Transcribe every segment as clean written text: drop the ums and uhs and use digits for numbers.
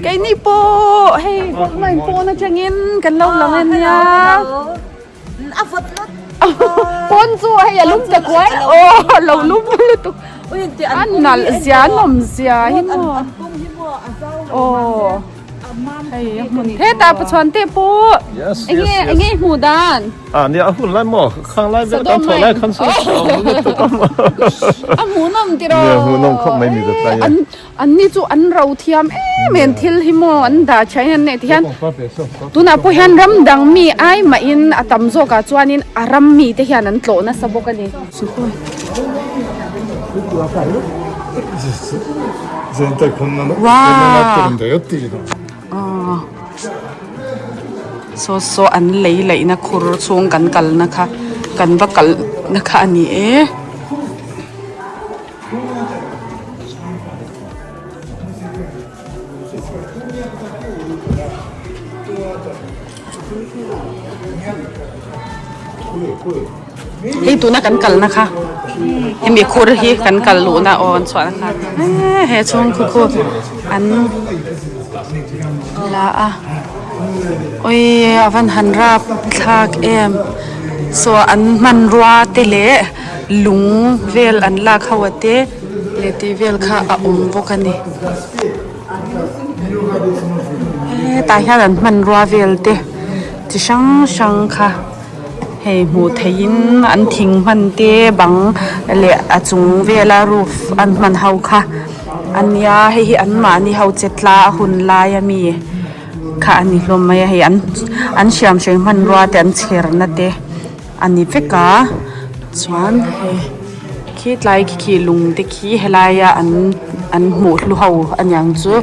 cái này po hay mày po nó chẳng yên cần lâu lắm em nha áp vật lắm pon chu hay lum ta quái lâu lum lutuk ăn là giá nằm giá hi mo hay mình thế ta bắt chọn thế po anh nghe mù đànนี่เอาหุ่นไล่หมอข้างไล่เวลาถอยไล่ขั้นสุดตัวก็มาหมูน้ำติโรเนี่ยหมูน้ำเขาไม่มีตัวใจอันนี้จูอันเราเทียมเมนทิลหิโมอันดาใช้ยันเนี่ยที่ยันตัวน่ะพวกยันรำดังมีไอมาอินอัตมโซกาจวนินอารำมีที่ยันนั้นโตนะสบกันนี่สุขุย全体こんなのわーなってるんだよっていうのโซอันเลยนะคุรช่วงกันนะคะกันบักกันนะคะอันนี้ตัวน่ะกันนะคะยังมีคุรฮีกันหลูนะอ่อนสวยนะคะเฮ้ช่วงคืออันละโอ้ยวันหันรับทากส่วนอันมันรัวเตะเละลุงเวลอันลากเขาเตะเลตีเวลข้าบุกันนี่ตายแค่นั้นมันรัวเวลเตะที่ช่างค่ะให้หมูไทยนอันทิ้งมันเตะบังเละจุงเวลารูฟอันมันเฮาค่ะอันยาให้อันมานี่เฮาเจ็ดลาหุ่นลายมีค่ะอันนี้ลมไม่ให้อันเชื่อมเชื่อมันรัวแต่อันเชื่อนั่นเองอันนี้เฟก้าส่วนขี้ไล่ขี้ลุงเด็กขี้เฮลายอันหมูลูกเขาอันอย่างจู่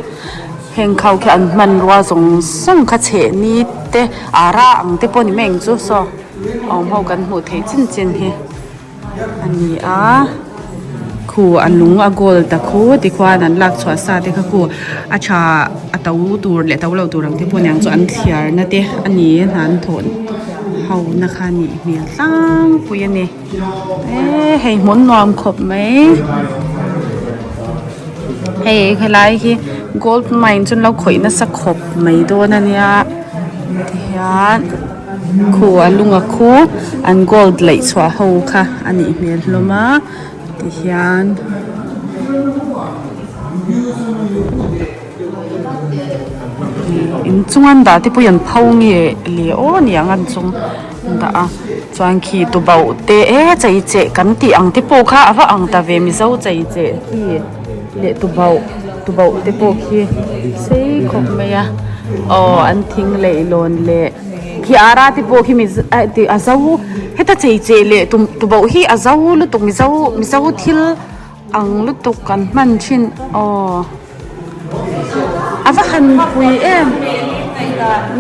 เฮงเขาแค่อันมันรัวส่งส่งขเชนี่เตอาระอังเตปนี่แมงจู่ซอเอาเฮากันหมูเทจินเฮอันนี้คู่อันลุงอโกลตะคู่ที่ควานั้นลักชวซาเด็กคู่อาชาอัตวูตูร์เลตวูเราตูรังที่พวกยังจะอันเทียร์นะเดอันนี้นั้นทนเฮานะคะนี่มีตั้งปุยนี่ให้หมุนนอมครบไหมให้ใครไล่ที่โกลด์ไมน์จนเราข่อยน่ะสักครบไม่โดนอันเนี้ยที่ยันคู่อันลุงคู่อันโกลด์เลยชัวเฮาค่ะอันนี้มีลมะที่ยันอินจวนดาที่พยันเผาเงี้ยเลี้ยวเนี่ยงันจงดาจวนขี้ตัวเบาเตะใจเจกันตีอังที่โปค่ะว่าอังตาเวมิเจ้าใจเจที่เละตัวเบาที่โปขี้เซ่ขบไหมอะอันทิ้งเละลนเละที่อาราที่โปขี้มิที่อาเจ้าเฮตใจเจเละตัวเบาที่อาเจ้าลุตุกมิเจ้าทิลอังลุตุกกันมันชินว่าคันคุย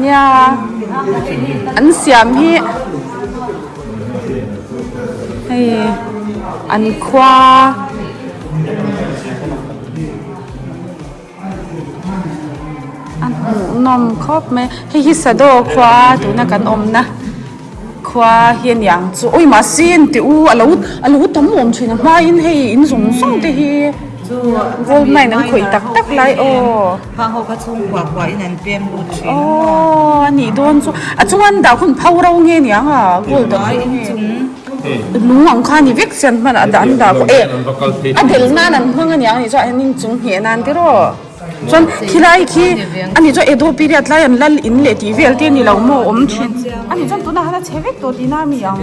เนี่ยอันเสียมที่ให้อันคว้าอันหูนมครอบไหมให้ฮิสโดคว้าดูนักกันอมนะคว้าเฮียนอย่างจู่โอ้ยมาซีนติอูอะไรวุฒิทั้งหมดช่วยนะมาอินให้อินส่งที่โว้ไม่นั่งคุยตักไล่ฟังเขาก็ชุ่มกว่าอีนั่นเปลี่ยนรูทนี่โดนจวนดาวคุณเผาเราเงี้ยเนี่ยโว้ดอยลุงหวังข้านี่วิกเซนมันอันดาวเเดี๋ยวนั่นนั่นเพิ่งอันอย่างนี้จ้ะอันนี้จุงเหียนันที่รอจนขี้ไล่ขี้อันนี้จ้ะเอโดปีเดียดไล่อันลัลอินเลตีเวลที่นี่เราโม่ชินอันนี้จ้ะตัวนั้นเชฟตัวดีน่ามีอย่าง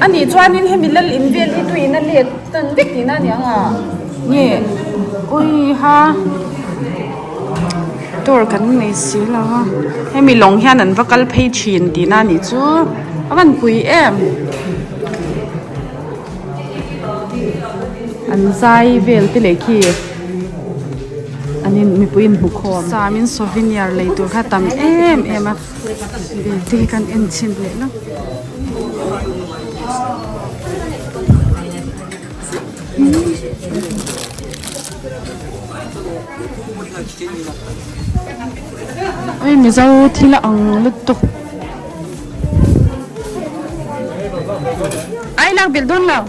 อันนี้จวนนี่ให้มีลัลอินเวลที่ตัวนั่นเลยตันเด็กนี่นั่นอย่างนี่อุ้ยฮะตัวกันนี่สิละให้มีหลงแค่นั้นว่ากัลเพย์ชินดีน่านี่จูมันปุยอันใจเวลที่เล็กขี้อันนี้มีปุยบุคคลสามินโซฟินียร์เลยตัวข้าตำอ่ะที่กันเอ็นชินเลยเนาะเอ้ยมีเจ้าที่ละอังลุตุกไอ้ลักเบลดอนแล้ว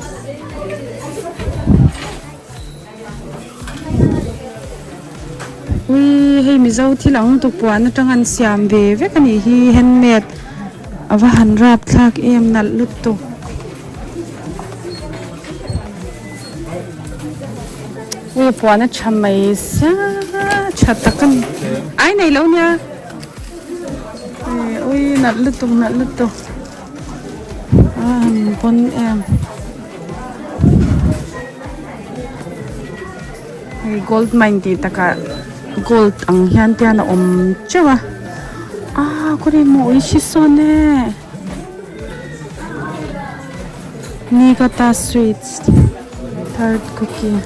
ui hei mi zo thi lang tu puan atang an siam ve ve kani hi handmade awa han rap thlak em nal lut tu ui puan a chamai sa chatakan ai nei lo nya ui nal lut tu pon em gold mine ti taka gold ang hian tia na om chawa ko ri mo ishi so ne Niigata sweets third cookie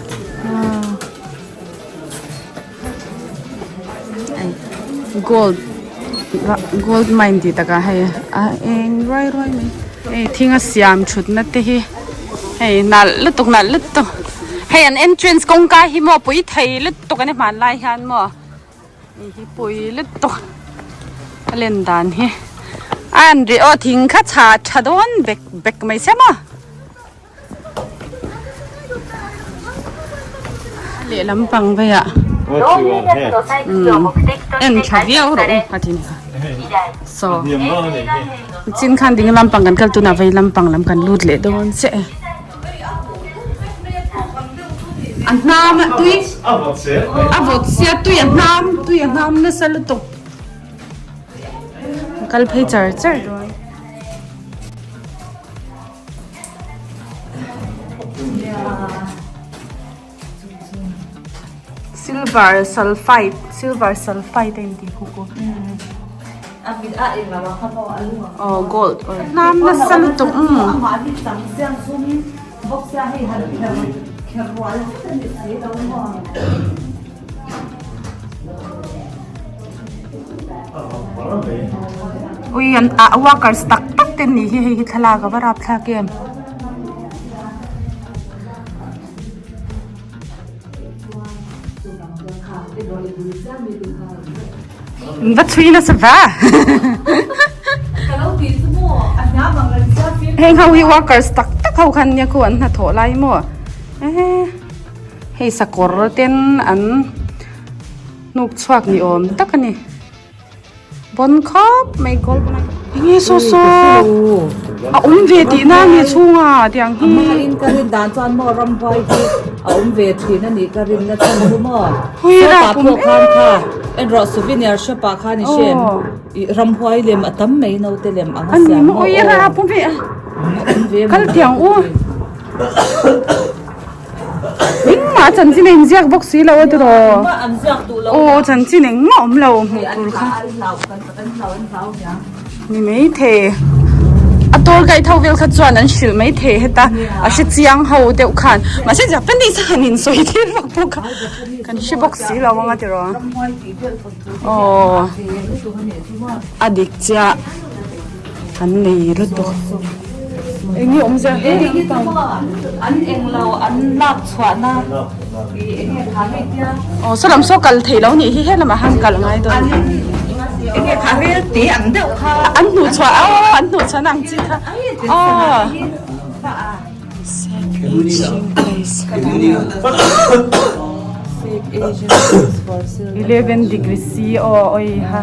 gold mine ti taka hai eng roi mai thinga siam chut na te hi hey nal lutuk hey an entrance kong ka hi mo pui thei lutuk ani man lai han mo hi pui lutuk alen dan hi an ri o thing kha cha thadon bek mai se mo le lampang ba ya en chaviao ro patin so chin khan ding lampang kan kal tu na vai lampang lam kan lut le don se an nam tui avot sia tui an nam na sal to kal phei char rồi silver sulfide en ti ko gold nam na sal to ui an workers tak ten ni hi thala ga barap tha kem va tsuina sa va heng how we workers tak how khan nya ko an na tho lai mo hei sakor ten an nuk chhuak ni om takani bon khop mai gol mai nge so ve ti na mi chunga tiang hi in karin dan chan mo ram bai ki ve thi na ni karin na chan mo hui ra pum khan kha en ro souvenir shop kha ni shen ram hoi lem atam mai no te lem anga ani siam mo oi ra pum ve kal tiang u ma chan chi nen jiak box si lo tu ro ma am jak tu lo chan chi nen ngom lo tur kha ni mei the atol kai thau vel kha chuan an shil mai the heta a shi chiang ho deuh khan ma se japanese hanin soi thil mak pu kha kan shi box si lo wanga ti ro adik cha kan nei ru to engi om ja an eng lo an lak chwa na eng kha he tia salam so kal thei lo ni hi he lama han kal ngai do eng kha he ti ang deuh kha an nu chwa nang chi kha aging place 11 degrees C oi ha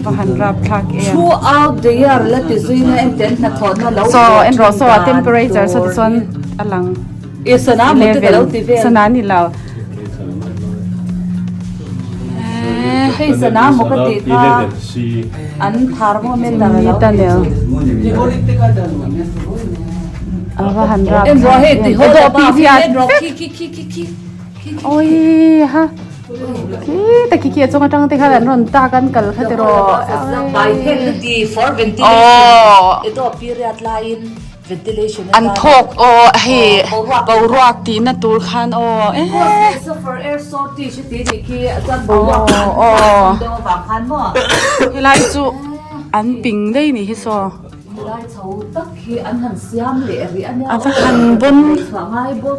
pahan rap thak throughout the year let is in and then na thon na lo so en ro so temperature so this one alang isana mo te lo ti ve sana ni lao hey sana mo ka ti ka an thermometer lo ta le pahan rap en ro he ti ho do pa en ro ki oi ha ta ki chong atang te khalan ron ta kan kal khatero by head the for ventilation ito period line ventilation an thok he bawruak ti na tur khan so for air shortage ti ki chan bawruak do ba khan mo hilai chu an ping dei ni hi so lai chho tak hi an han siam le ri anya ava han bon ngai bo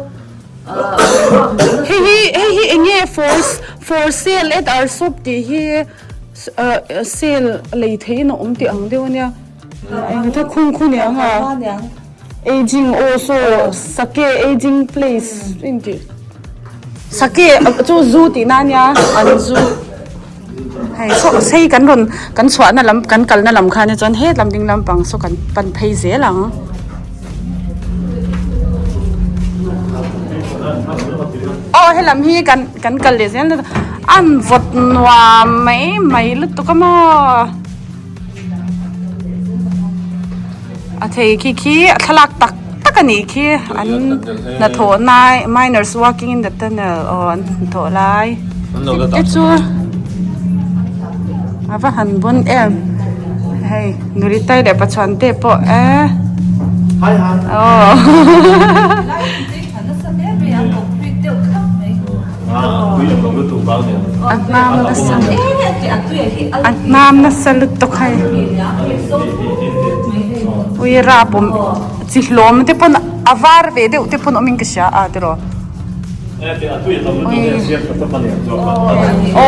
he enge for sale at our shop ti hi sale lei thei no ti ang deu nya ai ta khun ya nga aging also sake aging place inti สักกี่จูซูตีนั่นเนี่ยอันซูให้โซ่ใช้กันรุนกันสวนน่ะลำกันกัลน่ะลำคาเนี่ยจนเฮ็ดลำดิงลำปังโซ่กันปันเพย์เสียหลังโอ้ให้ลำฮีกันกัลเลยเสียอันฟดนัวไม่ลุตุกมาอะเทขี้ทะลักตักกันนี่ขี้อันน่ะโถนาย miners walking in the tunnel อ๋อโถลายเอ๊ะชัวอาว่าหันบนเอ็มเฮ้ยนุริตัยเดี๋ยวประชวนเตะปะเอ๊ะโอ้ อันน้ำน่ะสลุดตกให้วิราบมจิลมที่ปนอาวาร์เวเดอุที่ปนอมิงกษาอาดรอโอ้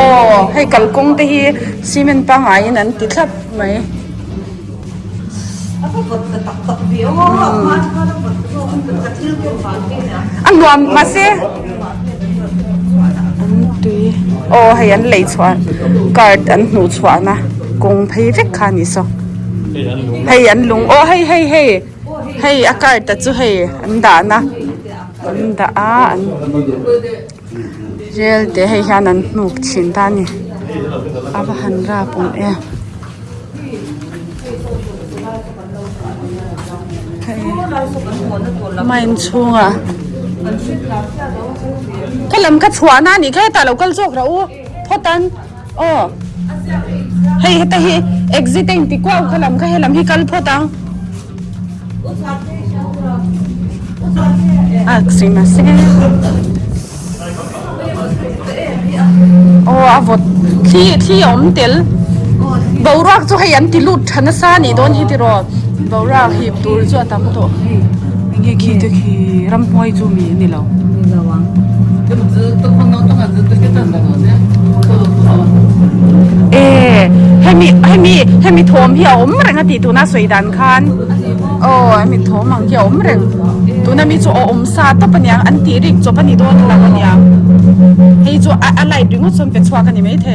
ให้กัลกงที่ซีเมนต์ปังไงนั้นติดขับไหมอันรวมมาสิโอ้ให้อันเลยชวนการอันหนูชวนนะกงเพย์ฟิกขานี่ซอให้อันลุงโอ้ให้อากาศแต่จู่ให้อันด่านะอันด่าอันเจลเดี๋ยวให้ยันอันหนูชินตานี่อาบหันราปงเอ๋ไม่ชัวถ้าลำกัดชัวน่ะนี่แค่แต่เราก็จบแล้วพอตันโอ้ให้แต่ให้ exiting ติกว่าเขาลำก็ให้ลำให้กันพอตังสิมาสิโอ้อาวดที่อมเตลบาวรักจะให้ยันติลุดทันซานี่โดนฮิติรอบาวรักฮิบตูร์จะตามตัวเงี้ยขี้ตัวขี้รำห้อยจูมีนี่เราให้มีโถมเหี่ยวมแรงตีตัวน่าสวยดันคันโอ้ให้มีโถมมังเหี่ยวมแรงตัวน่ามีจูอมซาตัวปัญญาอันตีริกจูปันนี่โดนละปัญญาให้จูอะไรดึงว่าส่วนเป็นชัวกันนี่ไม่เท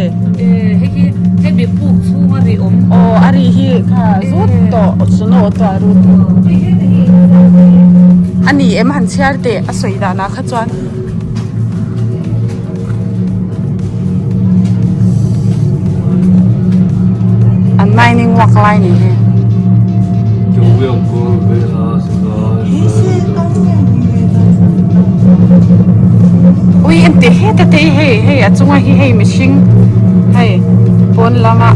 ให้มีปลูกชูมาริอมโอ้อารีฮีค่ะสุดโตสุนโอตัวรูตอันนี้เอ็มหันเชียร์เตะสวยดานะขจวนอันไม่นิ่งวักไล่นี่เฮ้อุ้ยอันเตะเฮ้แต่เตะเฮ้อะจงว่าเฮ้ไม่ชิงเฮ้ปนละมา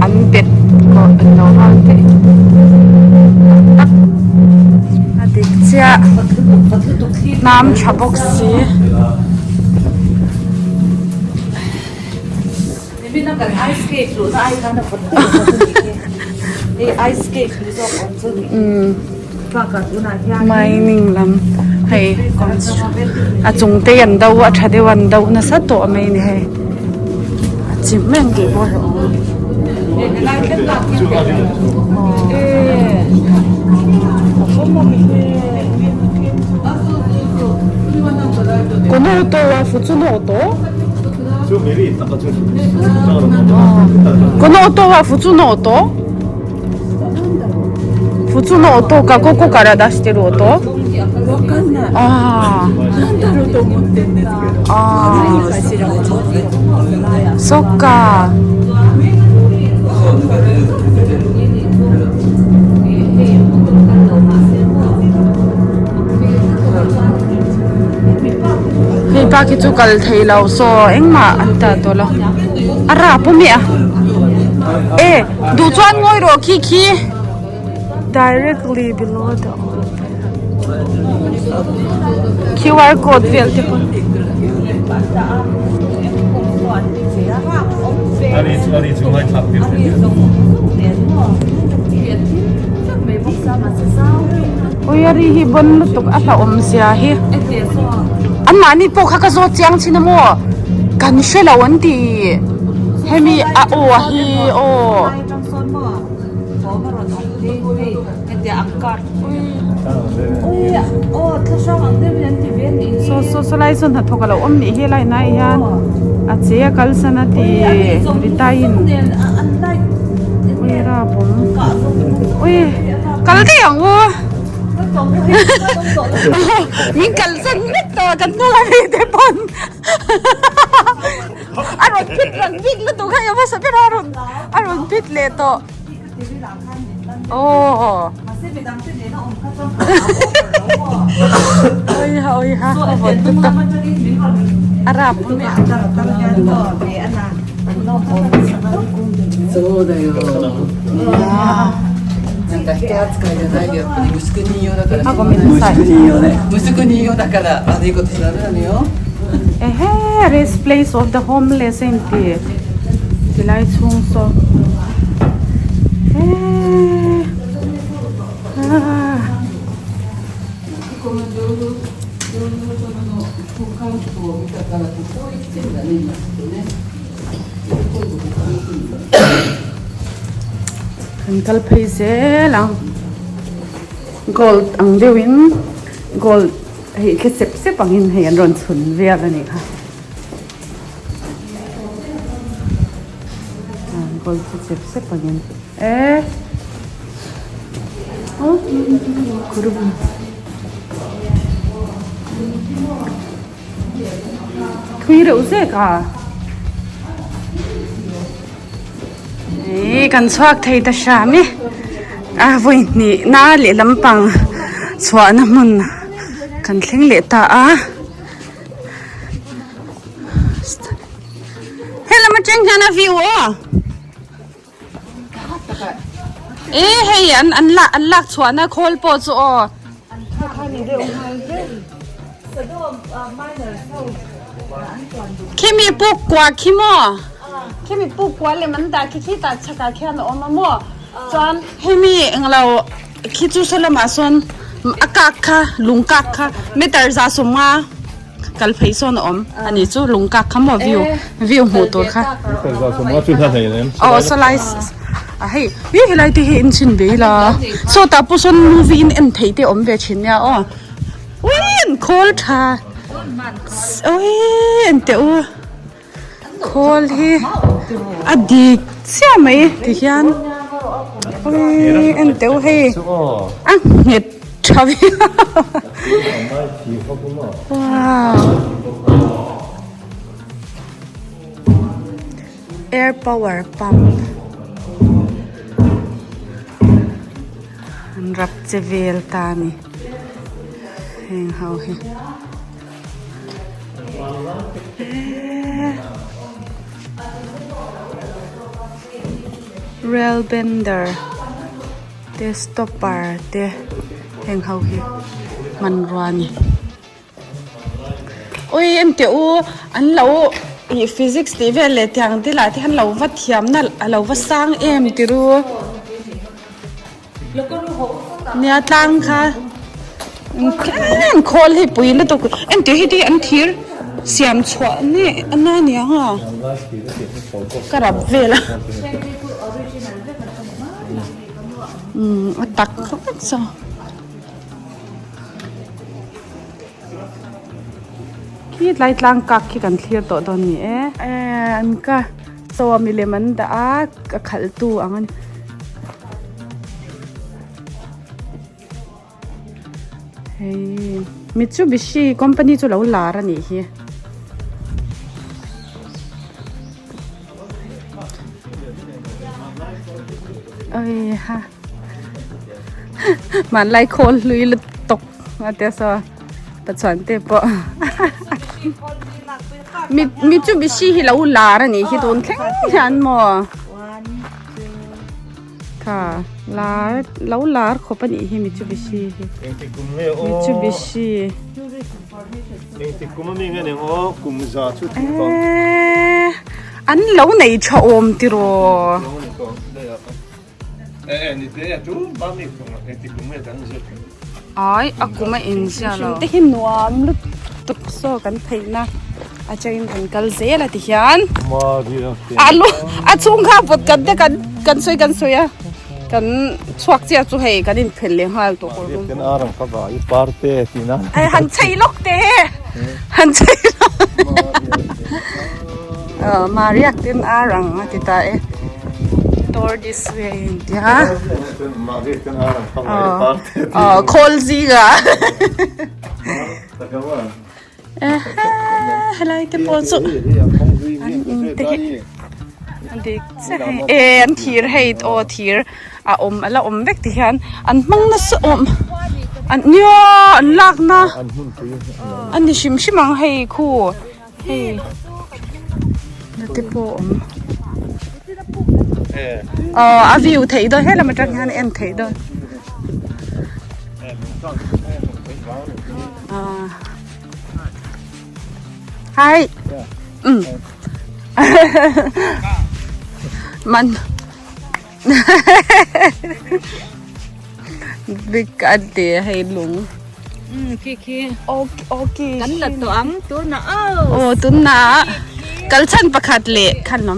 อันเป็ดก็อันน้องเตะตักอันเด็กเจ้าน้ำชาบกสีมีนักการไอซ์สเกตหรือไอซ์กันนะคนไอซ์สเกตหรือจะคนจะฝากกันนะที่ไม่นิ่งลำให้ก่อนอาจงเตียนดาวชัดวันดาวน่ะสัตว์ตัวไม่เนี่ยให้จิมแม่งกี่บ่หรอこの音は普通の音？この音は普通の音？普通の音かここから出してる音？わかんない。ああ。なんだろうと思ってんですけど。ああ。そっか。Hey, bakit tukal theilaw so engma anta tolo. Ara pumia. Du chuan ngoi ro ki directly below the QR code vel te pon. Ari chu hai thap pi. Oi ari hi bon lutuk ata sia hi. An mani po kha ka zo chiang china mo kan shela wan ti hemi a o hi o ถ้าชอบอันเดียวเป็นที่เวียนนี่ so lai son hat thokala om ni he lai na yan a che kal sana ti vitainอันได้ oi ra bom กะลง oi kal te yang wo ก็ตรงให้ต้องตรง min kal san mit to kan to la te pon aron pit la to kaya ba sa piraron aron pit le to oh มาเส้นไปดังเส้นเนี่ยนะอมข้าวต้ม oi ha ตัวเด็กตัวมันจะได้ถึงก่อน arab ไม่อาจจะตั้งใจต่อเดี๋ยวอันนั้นเราพอそうだよ。なんか人扱いじゃないよ。やっぱり息子人用だから。あごめんなさい息子人用ね。息子人用だから悪いことしちゃダメよ。this place of the homeless enti tilai chung so kal phei se lang gold ang dewin gold hei ke sep angin hei an ron chhun vel ani kha gold ke sep angin oh kurum khui reu se ka kan chuak thei ta sha mi voi ni na le lampang chwa na mun kan thleng le ta a hela ma cheng jana view hey an lak chwa na khol po chu o kimi puk kwa kimo kimi puk kwa le man da ki ta chaka khan o ma mo chan hemi englo ki chu salama son akak kha lungkak kha meter za suma kal phei son om ani chu lungkak kha mo view mo to kha so much to that then. oh so like hey we helai ti he in chin be la so ta pu son movie in en thei te om ve chin ya o win call tha oi en te o call hi adik sia mai ti hian oi en te o he ang net chavi wow air power pump rap chevel ta ni heng hau he rail bender te stopper te heng hau he man rani oi em te u an lo i physics ti vel le tyang ti la ti han lo va thiam na lo va sang em ti ru nia tlang kha en khol hi pui le to en te hi ti an thir siam chwa ni anna nia ha karab vela atak khop so ki lai tlang kak ki kan thlir to don ni an ka so mi le man da a ka khal tu angan hey Mitsubishi company chu lo lar ani hi oi ha man lai khol lui le tok ate so ta chan te po Mitsubishi hi lo lar ani hi don thleng hian mo ka lar lo lar khopani hi Mitsubishi hi Mitsubishi Ti kuma mi nga ne o kum za chu ti ko. An lo nei tha om ti ro Ni te ya tu ba mi ko ti kuma dan je. ai akuma in sia lo te hin nuam lu tuk so kan theina a chain kan kal zela ti hian Ma di na. alu a chung kha pot kan te kan soi ya กันชวกเจียจุให้กันดินเพ่นเลี้ยงหาตัวคน เป็นอารังก็ว่าอีปาร์ตี้ที่นั่น ไอ้หันใช้ล็อกเต้หันใช้ล็อกมาเรียกเป็นอารังติตาdoor this way เดี๋ยวมาเรียกเป็นอารังก็ว่าอีปาร์ตี้โคลซีกะอะไรเต็มปอดสุดอันเด็กใช่อันทีร์ให้โอทีร์ละเด็กที่ฮันอันมังน่ะสอันเนี้ยอันลักนะอันนี้ชิมังให้คู่ให้นั่นเต็มปอดวิวเที่ยวด้วยให้เรามาจัดงานเอ็นเที่ยวด้วยใช่มันบิ๊กอันเดียให้ลุงคีโอเคกันละตัวอังตัวน่ะโอ้ตุนนะกัลชันประคัดเละขันน้ำ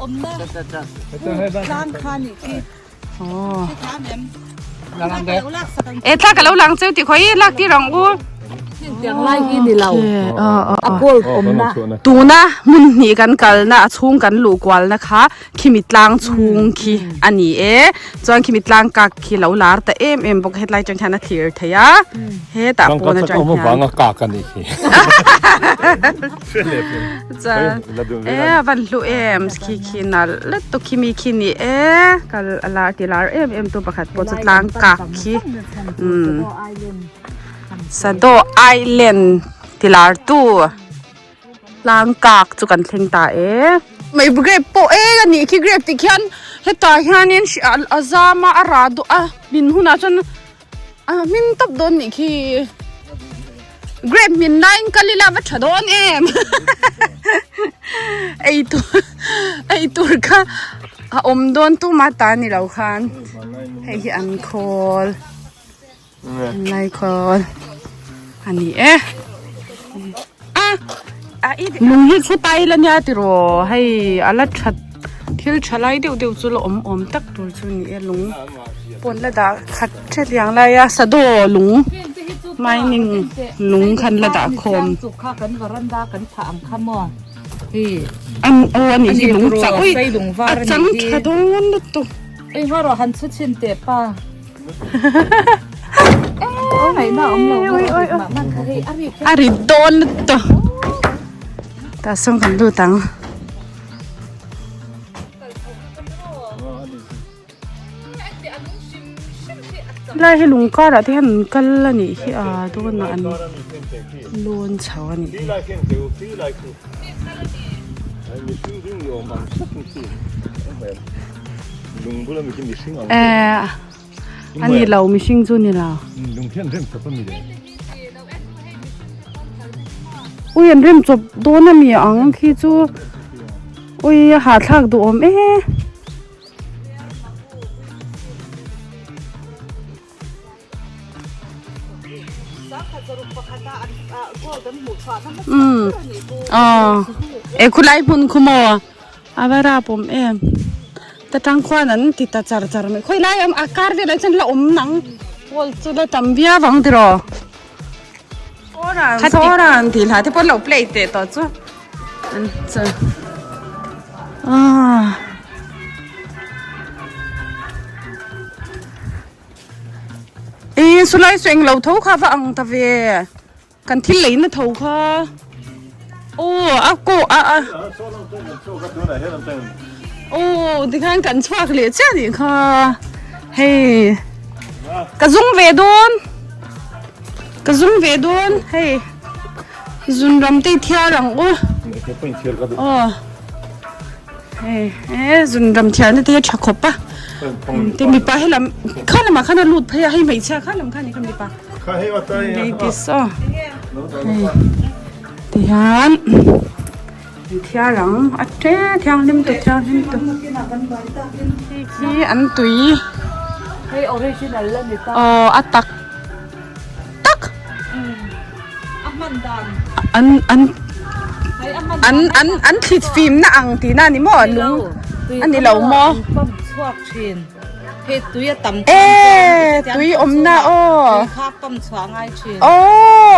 อมนะล้างคานี่คีอ๋อถ้ากันแล้วหลังเจ้าติคอยลักที่รองกูอย่างไรกินนี่เราอะโกลอมนะตูนะมุนหนีกันกันนะชุ่งกันลูกวอลนะคะคิมิตลางชุ่งคีอันนี้จวนคิมิตลางกักคีเหลาลาร์แต่บอกเฮ็ดไรจังแค่นาทีเทียเฮ็ดแต่ปนจังแค่บังกักกันอีกจะวันลูคีนั่นแล้วตัวคิมีคีนี่กันลาที่ลาร์ตัวประคัดปนจังลางกักคีSado Island ที่ลาร์ตูลางกากจุกันเทงตาไม่เกรบโปกันนี่คือเกรบติขันเฮตาฮันยันชิอาซามาอาราดูบินหุนาจนมินตับโดนนี่คือเกรบมินไลน์กันลีลาวัชโดนไอตัวก็โดนตู้มาตานี่เราคันให้อันคอลไลคอลอันนี้ลุงฮิตสุดไปแล้วเนี่ยติโร่ให้อะไรชัดที่ชัดไล่เดี๋ยวจุลอมตักตัวจุนี่ลุงปนละดาขัดเช่นอย่างไรสะดวลุงไม่นิ่งลุงคันละดาคมสุขากันวรันดากันถามขมอนอันนี้ลุงจังจังชัดวันละตัวว่าเราหันสุดชินเตป้าไหนน่ะอมเรามันอาริโดนตัวตาส่งกันดูตังไล่ให้ลุงก็ได้ที่เห็นกันละนี่ที่โดนอันโลนเฉาอันนี้อันนี้เราไม่ชิงจุนี่เราอุ้ยอันเริ่มจบโดนน่ะมีอังขี้จูอุ้ยหาทางดูคุณไล่ปุ่นคุโมอาบาราผมแต่ทางขวานั้นติดตาจารไม่ค่อยไล่อากาศเวลาฉันละหนังวอลจุดละจำเบียวังดีรอโซรันที่หาที่พวกเราเพลย์เตะต่อจ้ะอันจะสุไลสวยงเราทุ่งข้าฟังตะเวกันที่ไหนนะทุ่งข้าโอ้อากูโอ้ที่ข้างกันชวักเลยเจ้าดิค่ะเฮ้กระซุ่มเวดอนเฮ้ซุนรำตีเทียรังโอ้เฮ้ซุนรำเทียนี่ตีชักขบปะตีมีปะให้ลำข้าลำมาข้าน่ะลุดพยาให้ไม่เชื่อข้าลำข้านี่ข้ามีปะไม่ติดซ้อตีฮันเทียรังอัดเทียงลิมตุที่อันตุยอัดตักอันติดฟิล์มนะอังตีน่านี่หมอลุงอันนี้เราหมอ chuak chin he tuya tam เอ๊ตุยอมนะโอ้ ข้าปั๊มชวางไอชิน โอ้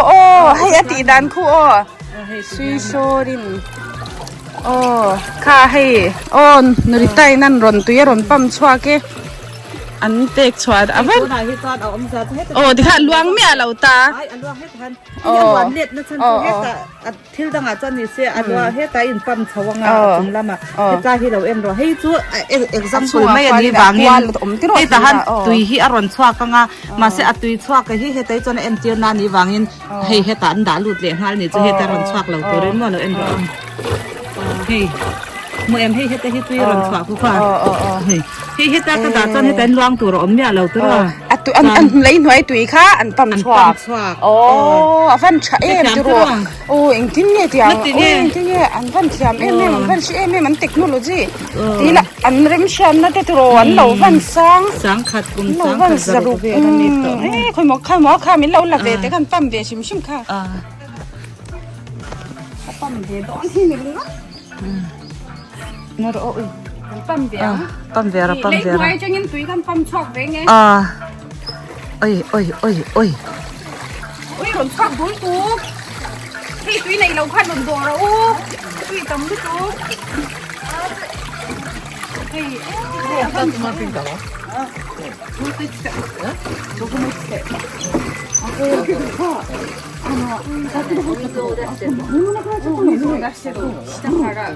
โอ้ให้อติดันคู่โอ้ซุยโซรินโอ้ข้าให้โอ้นุริไตนั่นรอนตุยรอนปั๊มชัวเกอันนี้เตกชัวอ่ะเว้นโอ้ที่ข้าลวงเมียเราตาไอ้อันว่าเฮ็ดทันยังหวานเล็ดนะฉันเฮ็ดแต่ทิลดังอาจารย์นี่เสียอันว่าเฮ็ดแต่อินปั๊มชวางอ่ะจุ่มละมาเฮ็ดใจให้เราเอ็มรอให้จูexample ไม่อันนี้วางเงินให้แต่หันตุยที่อรอนชัวกังอ่ะมาเสียตุยชัวก็ให้เฮ็ดแต่จนเอ็มเจียวนานี่วางเงินให้เฮ็ดแต่อันด่าหลุดเลยหันนี่จะเฮ็ดแต่อรอนชัวเราตัวเรนว่าเราเอ็มรอเฮ้ยมื่อเอ็มให้เฮ็ดแต่เฮ็ดตุยอรอนชัวกูค่ะเฮ้ยให้เฮ็ดแต่กระดาษจนเฮ็ดแต่ลวงตัวเราอมเนี่ยเราตัวอันเลยหน่วยตุยค่ะอันปั๊มชัวโอ้ฟันชะเอ็มตัวโอ้เอ็งที่เนี่ยที่อันโอ้เอ็งที่เนี่ยอันฟันที่อันฟันชีมันเทคโนโลยีที่ละอันเริ่มชันนะแต่ตัวอันเราฟันสังขัดกุมเราฟันสรุปค่อยหมอข้ามิเราละเวแต่กันปั๊มเวชิมค่ะปั๊มเวตอนที่นี่เลยนะโอ้ยปั๊มเวเราเล็กไว้จะยินตุยกันปั๊มช็อกเวไงโอ้ยหล่นช็อกบุ้ยกูที่ตุยในเราพัดหล่นตัวเราตุยตำด้วยกูเฮ้ยตั้งมาเป็นกับว่าดูติดเสร็จดูก็ไม่เสร็จโอเคค่ะさっきのホットを出してるの。なんかちょっと水を出してる。下から。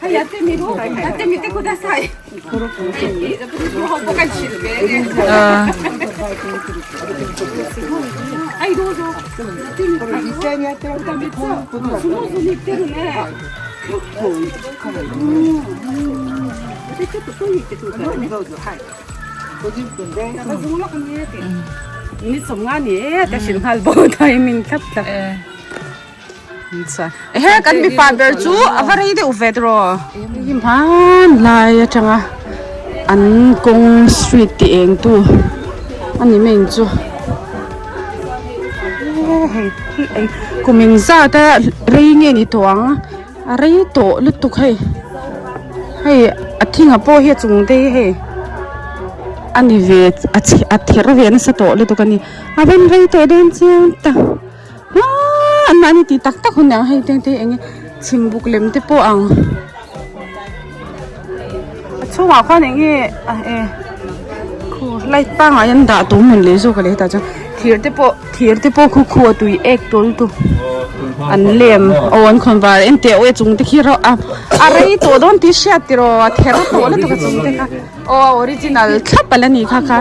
はい、やってみろ。やってみてください。はい、どうぞ。実際にやってるとめっちゃスムーズにいってるね。でちょっとトイレ行ってくるからね。どうぞ。はい。50分で。นี่สมงานนี่แต่สินฮัลโบไทยมินคับแต่นี่ใช่เฮ้กันมีปาเบอร์จูอะไรเดี๋ยวเวทรอยิ่งพันลายจังอ่ะอันกงสตรีทเองตัวอันนี้ไม่จูเฮ้ยกูมิงซาแต่เรื่องนี้นี่ตัวอะไรตัวลุตุกให้ทิ้งอ่ะพ่อเฮียจงได้ให้อันนี้เวทอัดเทระเวนสตอเลยตัวกันนี่อาเป็นไรตัวเดินเจ้าตาอันนั้นนี่ตีตักคนยังให้เต้เองชิมบุกเล็มเตปอังช่วงว่าข้อนี้คู่ไล่ตั้งยันด่าตัวมันเลยสู้กันเลยแต่จังเทียร์เตปคู่ตัวเอกตัวอันเลี้ยมโอนคนบ้าเอ็นเตอจุงตะขี้เราอะไรตัวโดนที่เสียติโรเทระตัวแล้วตัวจุงตะค่ะโอ้ออริจินัลคับไปแล้วนี่ค่ะ